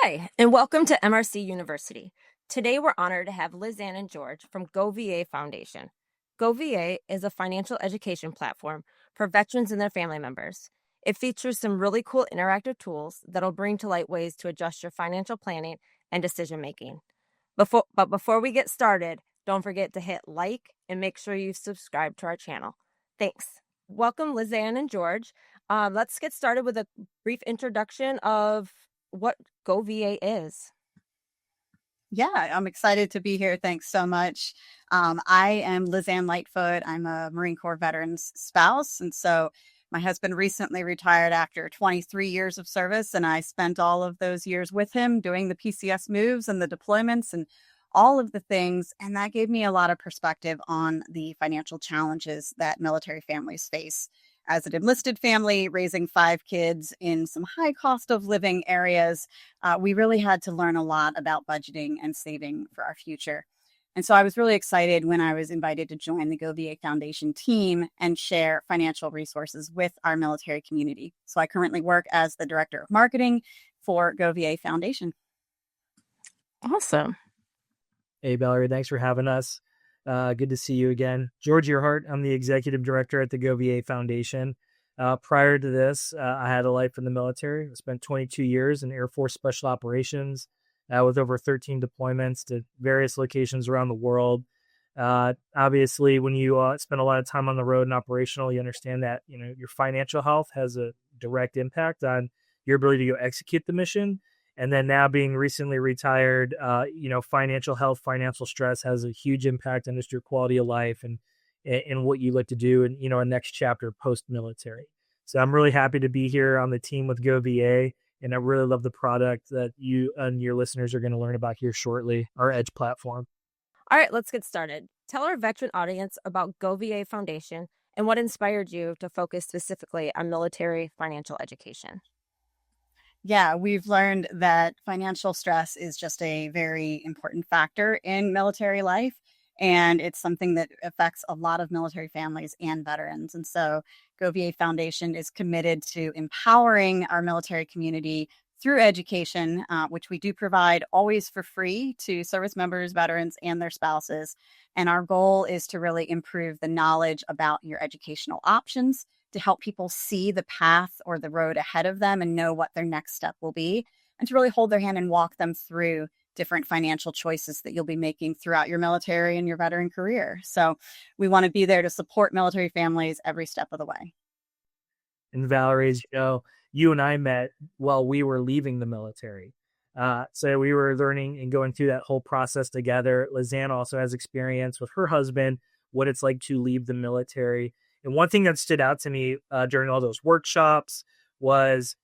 Hi, and welcome to MRC University. Today, we're honored to have Liz Ann and George from GoVA Foundation. GoVA is a financial education platform for veterans and their family members. It features some really cool interactive tools that'll bring to light ways to adjust your financial planning and decision making. Before we get started, don't forget to hit like and make sure you subscribe to our channel. Thanks. Welcome, Liz Ann and George. Let's get started with a brief introduction of what GoVA is. Yeah, I'm excited to be here. Thanks so much. I am Liz Ann Lightfoot. I'm a Marine Corps veteran's spouse. And so my husband recently retired after 23 years of service. And I spent all of those years with him doing the PCS moves and the deployments and all of the things. And that gave me a lot of perspective on the financial challenges that military families face. As an enlisted family, raising 5 kids in some high cost of living areas, we really had to learn a lot about budgeting and saving for our future. And so I was really excited when I was invited to join the GoVA Foundation team and share financial resources with our military community. So I currently work as the Director of Marketing for GoVA Foundation. Awesome. Hey, Valerie, thanks for having us. Good to see you again. George Earhart, I'm the Executive Director at the GoVA Foundation. Prior to this, I had a life in the military. I spent 22 years in Air Force Special Operations with over 13 deployments to various locations around the world. Obviously, when you spend a lot of time on the road and operational, you understand that your financial health has a direct impact on your ability to go execute the mission. And then now being recently retired, financial health, financial stress has a huge impact on just your quality of life and what you like to do and, a next chapter post-military. So I'm really happy to be here on the team with GoVA, and I really love the product that you and your listeners are going to learn about here shortly, our Edge platform. All right, let's get started. Tell our veteran audience about GoVA Foundation and what inspired you to focus specifically on military financial education. Yeah, we've learned that financial stress is just a very important factor in military life. And it's something that affects a lot of military families and veterans. And so GoVA Foundation is committed to empowering our military community through education, which we do provide always for free to service members, veterans, and their spouses. And our goal is to really improve the knowledge about your educational options, to help people see the path or the road ahead of them and know what their next step will be, and to really hold their hand and walk them through different financial choices that you'll be making throughout your military and your veteran career. So we want to be there to support military families every step of the way. And Valerie's, you and I met while we were leaving the military. So we were learning and going through that whole process together. Liz Ann also has experience with her husband, what it's like to leave the military. And one thing that stood out to me during all those workshops was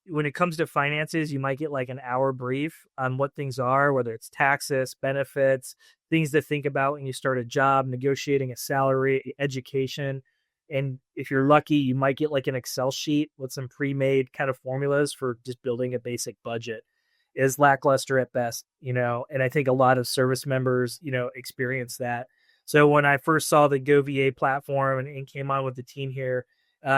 when it comes to finances, you might get like an hour brief on what things are, whether it's taxes, benefits, things to think about when you start a job, negotiating a salary, education. And if you're lucky, you might get like an Excel sheet with some pre-made kind of formulas for just building a basic budget. Is lackluster at best, and I think a lot of service members, experience that. So when I first saw the GoVA platform and came on with the team here,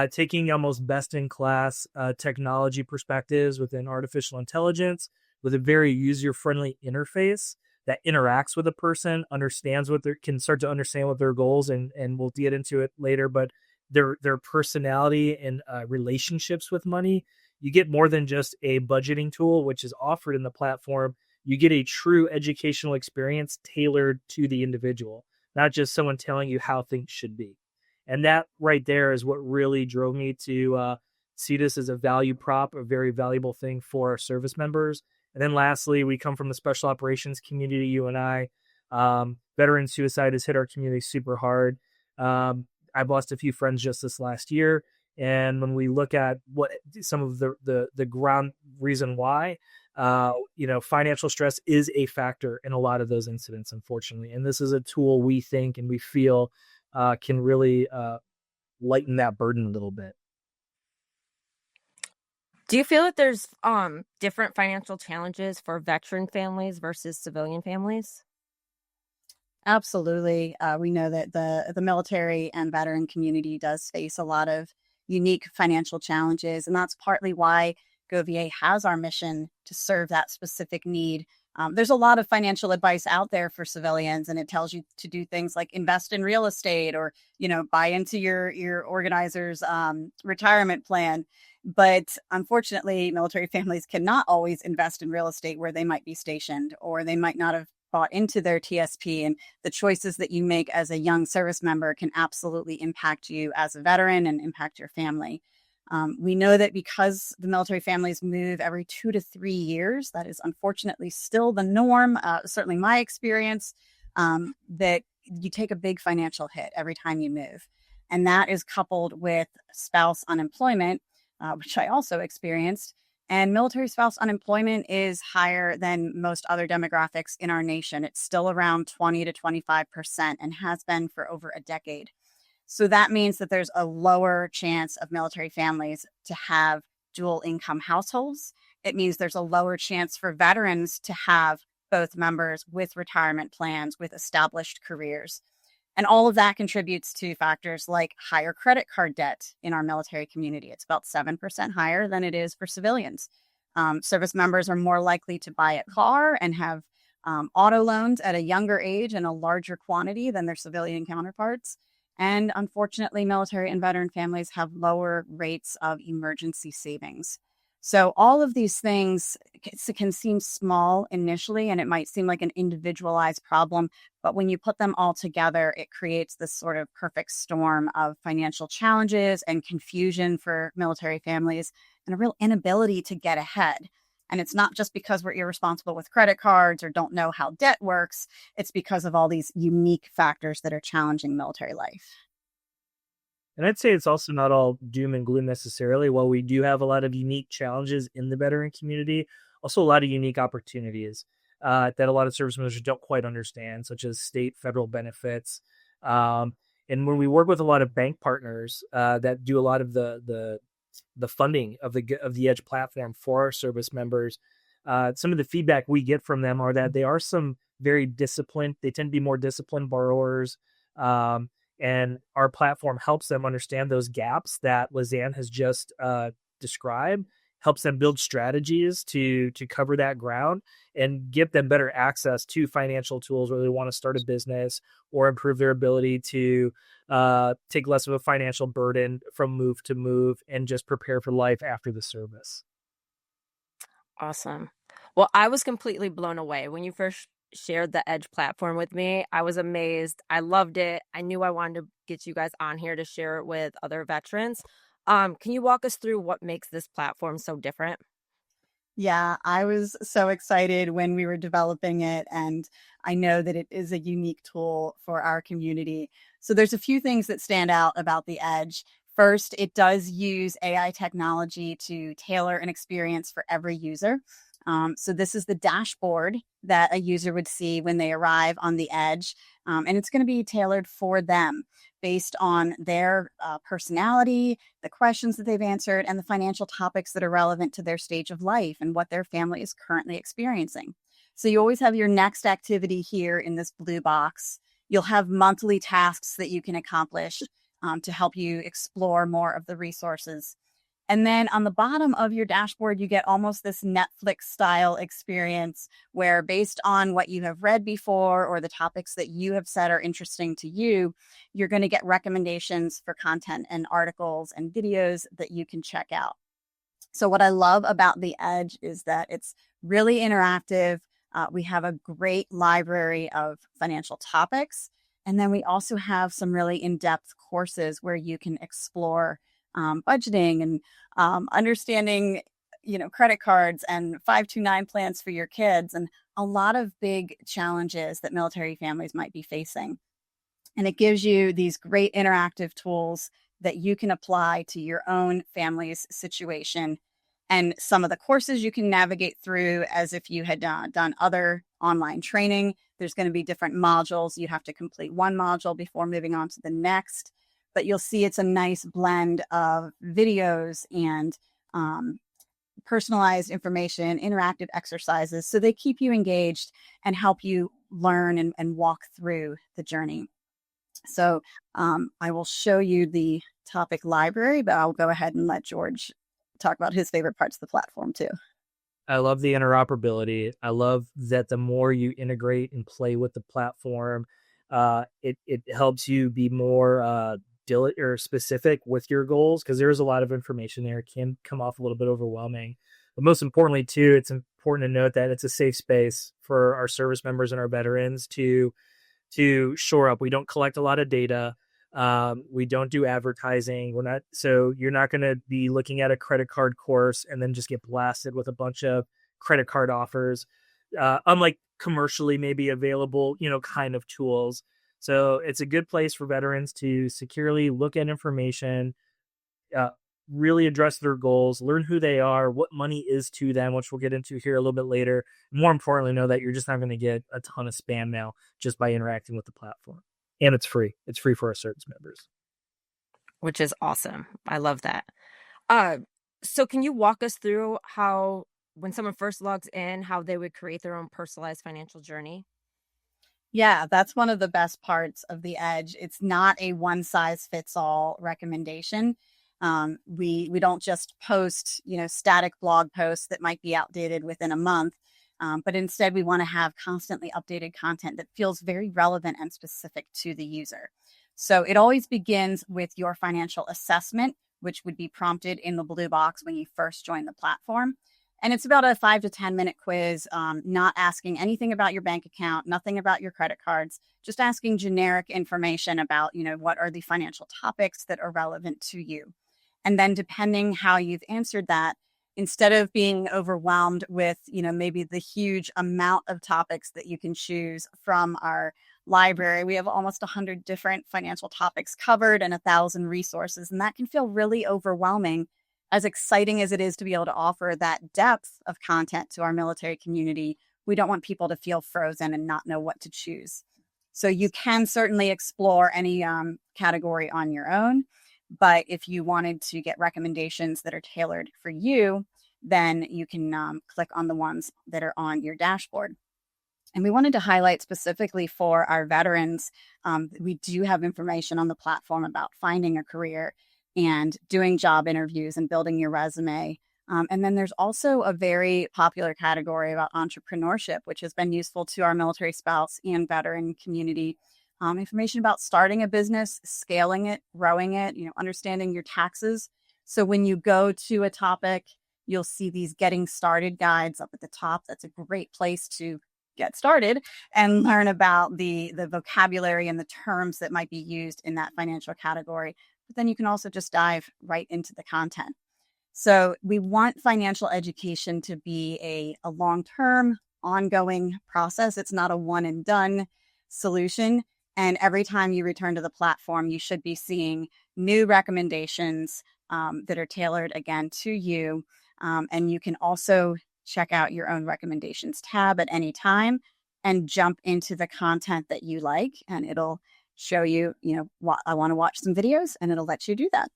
taking almost best-in-class technology perspectives within artificial intelligence with a very user-friendly interface that interacts with a person, can start to understand what their goals, and we'll get into it later, but their personality and relationships with money. You get more than just a budgeting tool, which is offered in the platform. You get a true educational experience tailored to the individual, not just someone telling you how things should be. And that right there is what really drove me to see this as a value prop, a very valuable thing for our service members. And then lastly, we come from the special operations community, you and I. Veteran suicide has hit our community super hard. I've lost a few friends just this last year. And when we look at what some of the ground reason why, financial stress is a factor in a lot of those incidents, unfortunately. And this is a tool we think and we feel can really lighten that burden a little bit. Do you feel that there's different financial challenges for veteran families versus civilian families? Absolutely. We know that the military and veteran community does face a lot of unique financial challenges, and that's partly why GoVA has our mission to serve that specific need. There's a lot of financial advice out there for civilians, and it tells you to do things like invest in real estate or, buy into your organizer's retirement plan. But unfortunately, military families cannot always invest in real estate where they might be stationed, or they might not have bought into their TSP. And the choices that you make as a young service member can absolutely impact you as a veteran and impact your family. We know that because the military families move every 2 to 3 years, that is unfortunately still the norm, certainly my experience, that you take a big financial hit every time you move. And that is coupled with spouse unemployment, which I also experienced. And military spouse unemployment is higher than most other demographics in our nation. It's still around 20 to 25% and has been for over a decade. So that means that there's a lower chance of military families to have dual income households. It means there's a lower chance for veterans to have both members with retirement plans, with established careers. And all of that contributes to factors like higher credit card debt in our military community. It's about 7% higher than it is for civilians. Service members are more likely to buy a car and have auto loans at a younger age and a larger quantity than their civilian counterparts. And unfortunately, military and veteran families have lower rates of emergency savings. So all of these things can seem small initially, and it might seem like an individualized problem. But when you put them all together, it creates this sort of perfect storm of financial challenges and confusion for military families and a real inability to get ahead. And it's not just because we're irresponsible with credit cards or don't know how debt works. It's because of all these unique factors that are challenging military life. And I'd say it's also not all doom and gloom necessarily. While we do have a lot of unique challenges in the veteran community, also a lot of unique opportunities that a lot of service members don't quite understand, such as state, federal benefits. And when we work with a lot of bank partners that do a lot of the funding of the Edge platform for our service members, some of the feedback we get from them are that they are some very disciplined. They tend to be more disciplined borrowers. And our platform helps them understand those gaps that Lizanne has just described, helps them build strategies to cover that ground and give them better access to financial tools whether they want to start a business or improve their ability to take less of a financial burden from move to move and just prepare for life after the service. Awesome. Well, I was completely blown away when you first shared the Edge platform with me. I was amazed. I loved it. I knew I wanted to get you guys on here to share it with other veterans. Can you walk us through what makes this platform so different? Yeah, I was so excited when we were developing it, and I know that it is a unique tool for our community. So there's a few things that stand out about the Edge. First, it does use AI technology to tailor an experience for every user. So this is the dashboard that a user would see when they arrive on the Edge, and it's going to be tailored for them based on their personality, the questions that they've answered, and the financial topics that are relevant to their stage of life and what their family is currently experiencing. So you always have your next activity here in this blue box. You'll have monthly tasks that you can accomplish to help you explore more of the resources. And then on the bottom of your dashboard, you get almost this Netflix style experience where, based on what you have read before or the topics that you have said are interesting to you, you're going to get recommendations for content and articles and videos that you can check out. So what I love about the Edge is that it's really interactive. We have a great library of financial topics. And then we also have some really in-depth courses where you can explore budgeting and understanding, credit cards and 529 plans for your kids and a lot of big challenges that military families might be facing. And it gives you these great interactive tools that you can apply to your own family's situation. And some of the courses you can navigate through as if you had done other online training. There's going to be different modules. You have to complete one module before moving on to the next. But you'll see it's a nice blend of videos and personalized information, interactive exercises. So they keep you engaged and help you learn and walk through the journey. So I will show you the topic library, but I'll go ahead and let George talk about his favorite parts of the platform too. I love the interoperability. I love that the more you integrate and play with the platform, it helps you be more or specific with your goals, because there's a lot of information there. It can come off a little bit overwhelming. But most importantly, too, it's important to note that it's a safe space for our service members and our veterans to shore up. We don't collect a lot of data. We don't do advertising. You're not going to be looking at a credit card course and then just get blasted with a bunch of credit card offers, unlike commercially maybe available, kind of tools. So it's a good place for veterans to securely look at information, really address their goals, learn who they are, what money is to them, which we'll get into here a little bit later. More importantly, know that you're just not going to get a ton of spam mail just by interacting with the platform. And it's free. It's free for our service members. Which is awesome. I love that. So can you walk us through how, when someone first logs in, how they would create their own personalized financial journey? Yeah, that's one of the best parts of the Edge. It's not a one size fits all recommendation. We don't just post, static blog posts that might be outdated within a month, but instead we want to have constantly updated content that feels very relevant and specific to the user. So it always begins with your financial assessment, which would be prompted in the blue box when you first join the platform. And it's about a 5 to 10 minute quiz, not asking anything about your bank account, nothing about your credit cards, just asking generic information about, what are the financial topics that are relevant to you. And then depending how you've answered that, instead of being overwhelmed with, maybe the huge amount of topics that you can choose from our library, we have almost 100 different financial topics covered and 1,000 resources. And that can feel really overwhelming. As exciting as it is to be able to offer that depth of content to our military community, we don't want people to feel frozen and not know what to choose. So you can certainly explore any category on your own. But if you wanted to get recommendations that are tailored for you, then you can click on the ones that are on your dashboard. And we wanted to highlight specifically for our veterans, we do have information on the platform about finding a career and doing job interviews and building your resume. And then there's also a very popular category about entrepreneurship, which has been useful to our military spouse and veteran community. Information about starting a business, scaling it, growing it, understanding your taxes. So when you go to a topic, you'll see these getting started guides up at the top. That's a great place to get started and learn about the vocabulary and the terms that might be used in that financial category. But then you can also just dive right into the content. So we want financial education to be a long-term, ongoing process. It's not a one and done solution. And every time you return to the platform, you should be seeing new recommendations that are tailored, again, to you. And you can also check out your own recommendations tab at any time and jump into the content that you like. And it'll show you, I want to watch some videos, and it'll let you do that.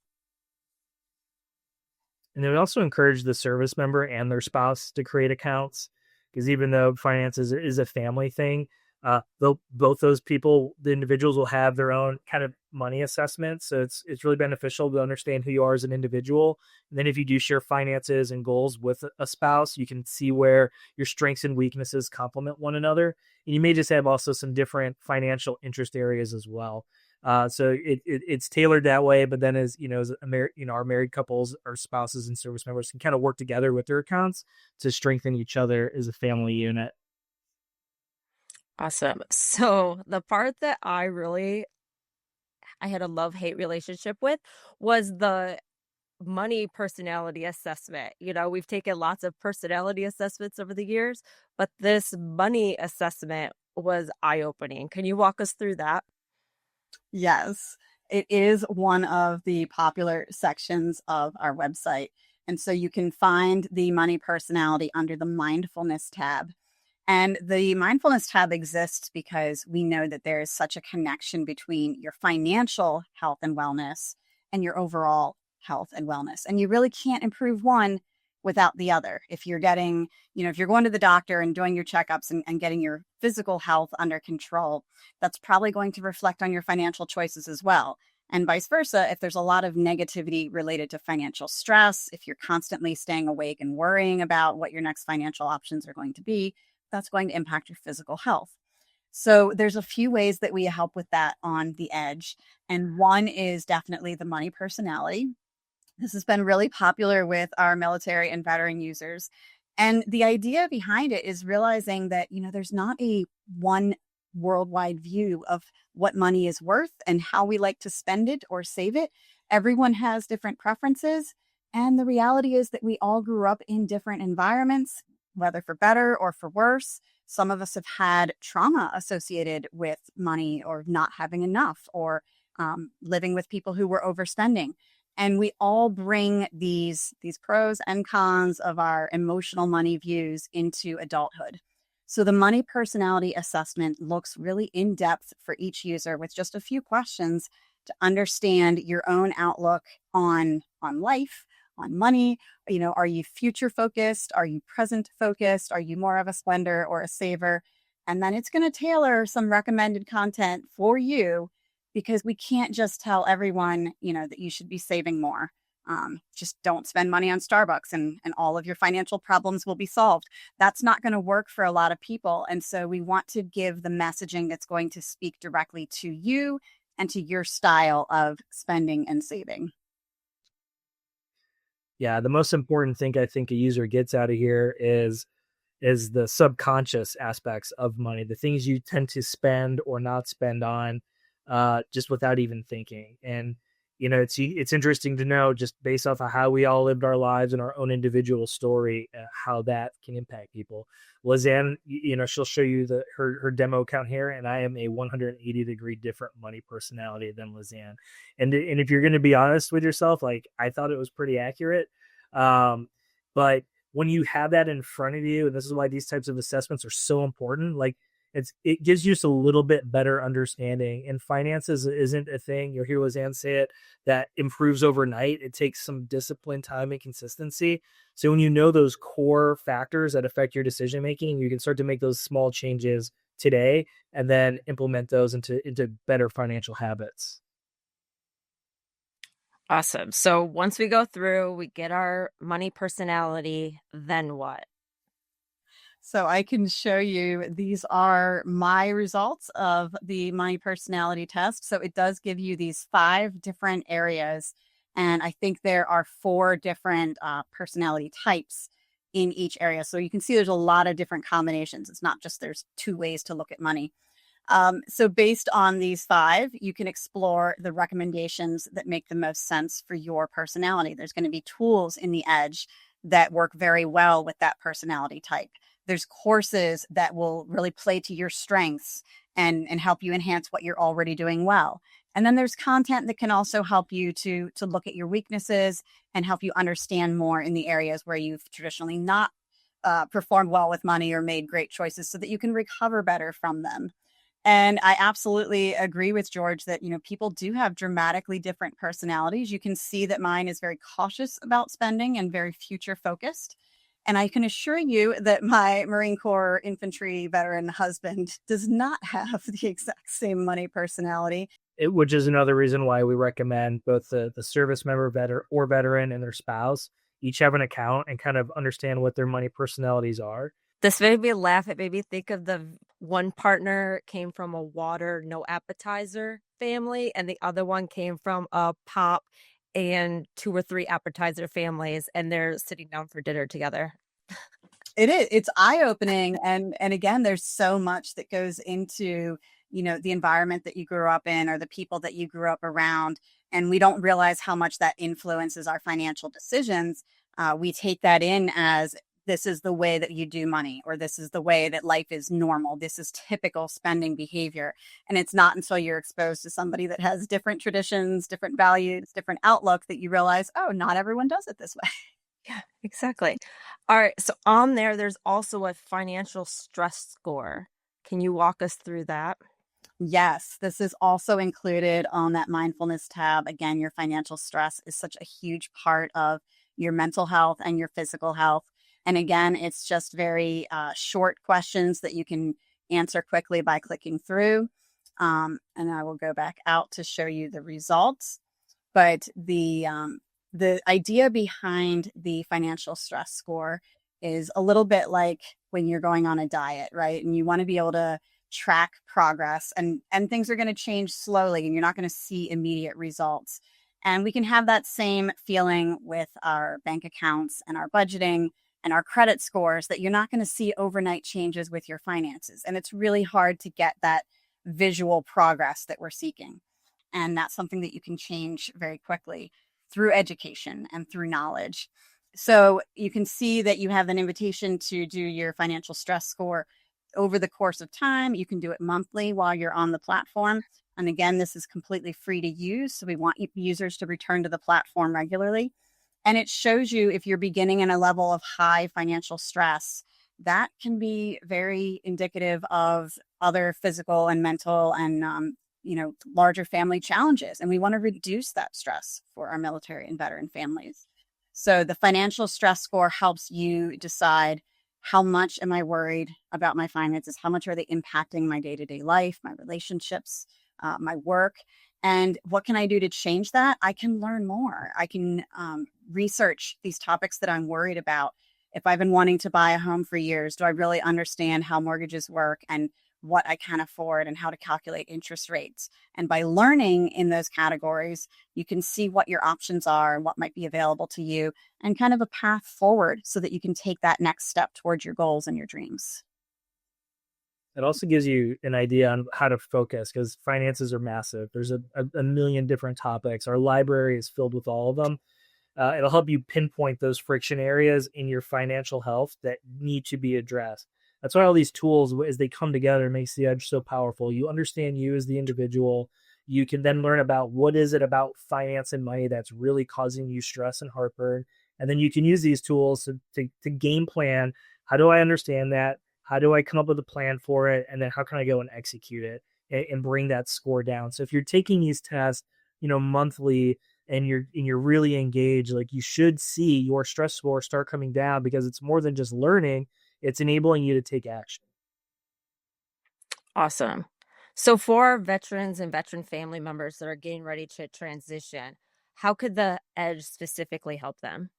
And they would also encourage the service member and their spouse to create accounts, because even though finances is a family thing, both those people, the individuals, will have their own kind of money assessment. So it's really beneficial to understand who you are as an individual. And then if you do share finances and goals with a spouse, you can see where your strengths and weaknesses complement one another. And you may just have also some different financial interest areas as well. So it's tailored that way. But then as our married couples, our spouses and service members can kind of work together with their accounts to strengthen each other as a family unit. Awesome. So the part that I had a love-hate relationship with was the money personality assessment. We've taken lots of personality assessments over the years, but this money assessment was eye-opening. Can you walk us through that? Yes, it is one of the popular sections of our website. And so you can find the money personality under the mindfulness tab. And the mindfulness tab exists because we know that there is such a connection between your financial health and wellness and your overall health and wellness. And you really can't improve one without the other. If you're getting, if you're going to the doctor and doing your checkups and getting your physical health under control, that's probably going to reflect on your financial choices as well. And vice versa, if there's a lot of negativity related to financial stress, if you're constantly staying awake and worrying about what your next financial options are going to be, that's going to impact your physical health. So there's a few ways that we help with that on the edge. And one is definitely the money personality. This has been really popular with our military and veteran users. And the idea behind it is realizing that, there's not a one worldwide view of what money is worth and how we like to spend it or save it. Everyone has different preferences. And the reality is that we all grew up in different environments, whether for better or for worse. Some of us have had trauma associated with money or not having enough or living with people who were overspending. And we all bring these pros and cons of our emotional money views into adulthood. So the money personality assessment looks really in depth for each user with just a few questions to understand your own outlook on life, on money. Are you future focused? Are you present focused? Are you more of a spender or a saver? And then it's going to tailor some recommended content for you, because we can't just tell everyone, that you should be saving more. Just don't spend money on Starbucks and all of your financial problems will be solved. That's not going to work for a lot of people. And so we want to give the messaging that's going to speak directly to you and to your style of spending and saving. Yeah, the most important thing I think a user gets out of here is the subconscious aspects of money, the things you tend to spend or not spend on just without even thinking. And it's interesting to know, just based off of how we all lived our lives and our own individual story, how that can impact people. Lizanne, she'll show you her demo account here, and I am a 180-degree different money personality than Lizanne. And if you're going to be honest with yourself, like, I thought it was pretty accurate. But when you have that in front of you, and this is why these types of assessments are so important, like, it gives you just a little bit better understanding. And finances isn't a thing, you'll hear Lizanne say it, that improves overnight. It takes some discipline, time, and consistency. So when you know those core factors that affect your decision making, you can start to make those small changes today and then implement those into better financial habits. Awesome. So once we go through, we get our money personality, then what? So I can show you, these are my results of the money personality test. So it does give you these 5 different areas. And I think there are 4 different personality types in each area. So you can see there's a lot of different combinations. It's not just there's 2 ways to look at money. So based on these 5, you can explore the recommendations that make the most sense for your personality. There's going to be tools in the edge that work very well with that personality type. There's courses that will really play to your strengths and help you enhance what you're already doing well. And then there's content that can also help you to look at your weaknesses and help you understand more in the areas where you've traditionally not performed well with money or made great choices, so that you can recover better from them. And I absolutely agree with George that, people do have dramatically different personalities. You can see that mine is very cautious about spending and very future focused. And I can assure you that my Marine Corps infantry veteran husband does not have the exact same money personality. Which is another reason why we recommend both the service member veteran and their spouse each have an account and kind of understand what their money personalities are. This made me laugh. It made me think of the one partner came from a water, no appetizer family, and the other one came from a pop and 2 or 3 appetizer families, and they're sitting down for dinner together. It is. It's eye-opening. And again, there's so much that goes into, the environment that you grew up in or the people that you grew up around. And we don't realize how much that influences our financial decisions. We take that in as, this is the way that you do money, or this is the way that life is normal. This is typical spending behavior. And it's not until you're exposed to somebody that has different traditions, different values, different outlook, that you realize, oh, not everyone does it this way. Yeah, exactly. All right. So on there's also a financial stress score. Can you walk us through that? Yes, this is also included on that mindfulness tab. Again, your financial stress is such a huge part of your mental health and your physical health. And again, it's just very short questions that you can answer quickly by clicking through. And I will go back out to show you the results. But the idea behind the financial stress score is a little bit like when you're going on a diet, right? And you want to be able to track progress, and things are going to change slowly and you're not going to see immediate results. And we can have that same feeling with our bank accounts and our budgeting and our credit scores, that you're not going to see overnight changes with your finances. And it's really hard to get that visual progress that we're seeking. And that's something that you can change very quickly through education and through knowledge. So you can see that you have an invitation to do your financial stress score over the course of time. You can do it monthly while you're on the platform. And again, this is completely free to use. So we want users to return to the platform regularly. And it shows you if you're beginning in a level of high financial stress, that can be very indicative of other physical and mental and larger family challenges. And we want to reduce that stress for our military and veteran families. So the financial stress score helps you decide, how much am I worried about my finances? How much are they impacting my day-to-day life, my relationships, my work? And what can I do to change that? I can learn more. I can research these topics that I'm worried about. If I've been wanting to buy a home for years, do I really understand how mortgages work and what I can afford and how to calculate interest rates? And by learning in those categories, you can see what your options are and what might be available to you, and kind of a path forward so that you can take that next step towards your goals and your dreams. It also gives you an idea on how to focus, because finances are massive. There's a million different topics. Our library is filled with all of them. It'll help you pinpoint those friction areas in your financial health that need to be addressed. That's why all these tools, as they come together, makes the Edge so powerful. You understand you as the individual. You can then learn about what is it about finance and money that's really causing you stress and heartburn. And then you can use these tools to game plan. How do I understand that? How do I come up with a plan for it? And then how can I go and execute it and bring that score down? So if you're taking these tests, monthly, and you're really engaged, like, you should see your stress score start coming down, because it's more than just learning. It's enabling you to take action. Awesome. So for veterans and veteran family members that are getting ready to transition, how could the Edge specifically help them?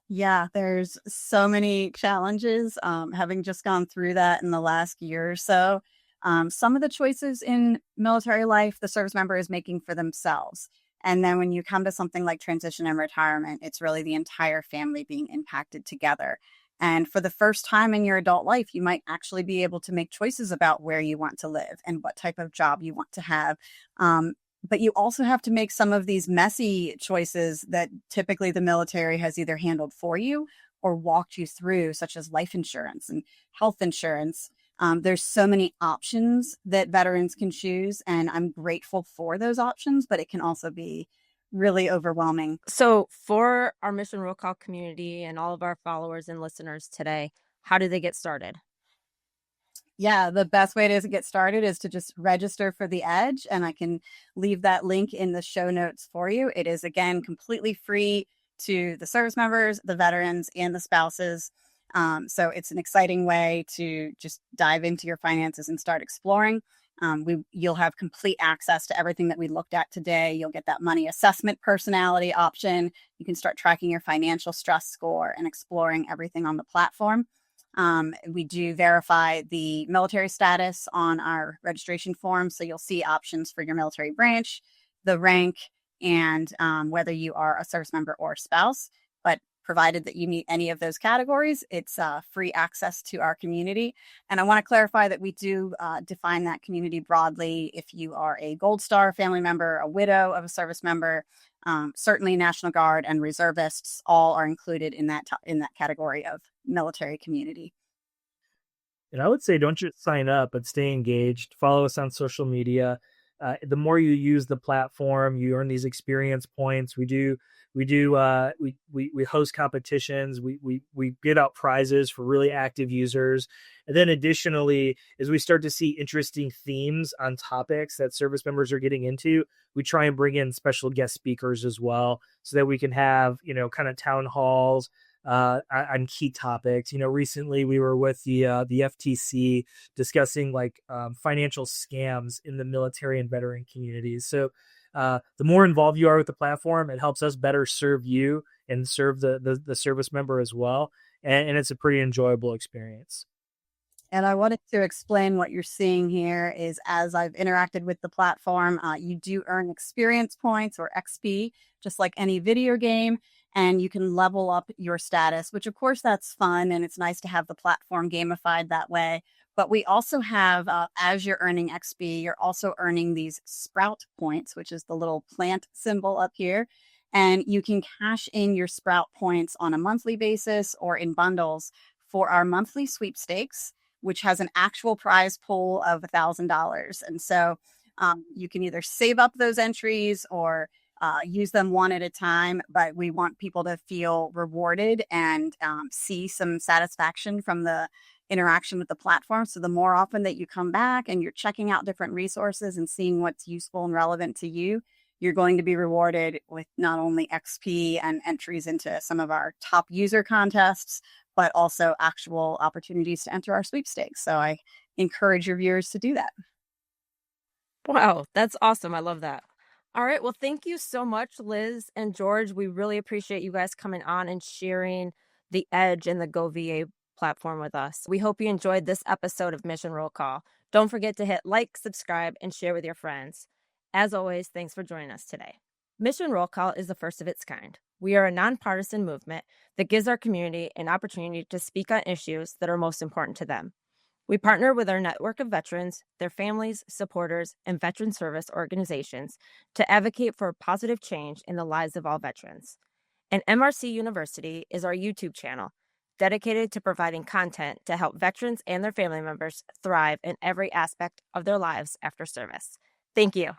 Yeah, there's so many challenges, having just gone through that in the last year or so. Some of the choices in military life, the service member is making for themselves. And then when you come to something like transition and retirement, it's really the entire family being impacted together. And for the first time in your adult life, you might actually be able to make choices about where you want to live and what type of job you want to have. But you also have to make some of these messy choices that typically the military has either handled for you or walked you through, such as life insurance and health insurance. There's so many options that veterans can choose, and I'm grateful for those options, but it can also be really overwhelming. So for our Mission Roll Call community and all of our followers and listeners today, how do they get started? Yeah, the best way to get started is to just register for the Edge, and I can leave that link in the show notes for you. It is, again, completely free to the service members, the veterans, and the spouses. So it's an exciting way to just dive into your finances and start exploring. You'll have complete access to everything that we looked at today. You'll get that money assessment personality option. You can start tracking your financial stress score and exploring everything on the platform. We do verify the military status on our registration form. So you'll see options for your military branch, the rank, and whether you are a service member or spouse. But provided that you meet any of those categories, it's free access to our community. And I want to clarify that we do define that community broadly. If you are a Gold Star family member, a widow of a service member, certainly National Guard and reservists, all are included in that category of military community. And I would say, don't just sign up, but stay engaged. Follow us on social media. The more you use the platform, you earn these experience points. We host competitions. We get out prizes for really active users. And then additionally, as we start to see interesting themes on topics that service members are getting into, we try and bring in special guest speakers as well, so that we can have, kind of town halls, on key topics. Recently we were with the FTC discussing financial scams in the military and veteran communities. So the more involved you are with the platform, it helps us better serve you and serve the service member as well. And it's a pretty enjoyable experience. And I wanted to explain what you're seeing here is as I've interacted with the platform, you do earn experience points or XP, just like any video game, and you can level up your status, which of course that's fun. And it's nice to have the platform gamified that way. But we also have, as you're earning XP, you're also earning these sprout points, which is the little plant symbol up here. And you can cash in your sprout points on a monthly basis or in bundles for our monthly sweepstakes, which has an actual prize pool of $1,000. And so you can either save up those entries or use them one at a time, but we want people to feel rewarded and see some satisfaction from the interaction with the platform. So the more often that you come back and you're checking out different resources and seeing what's useful and relevant to you, you're going to be rewarded with not only XP and entries into some of our top user contests, but also actual opportunities to enter our sweepstakes. So I encourage your viewers to do that. Wow, that's awesome. I love that. All right. Well, thank you so much, Liz and George. We really appreciate you guys coming on and sharing the edge in the GoVA platform with us. We hope you enjoyed this episode of Mission Roll Call. Don't forget to hit like, subscribe, and share with your friends. As always, thanks for joining us today. Mission Roll Call is the first of its kind. We are a nonpartisan movement that gives our community an opportunity to speak on issues that are most important to them. We partner with our network of veterans, their families, supporters, and veteran service organizations to advocate for positive change in the lives of all veterans. And MRC University is our YouTube channel dedicated to providing content to help veterans and their family members thrive in every aspect of their lives after service. Thank you.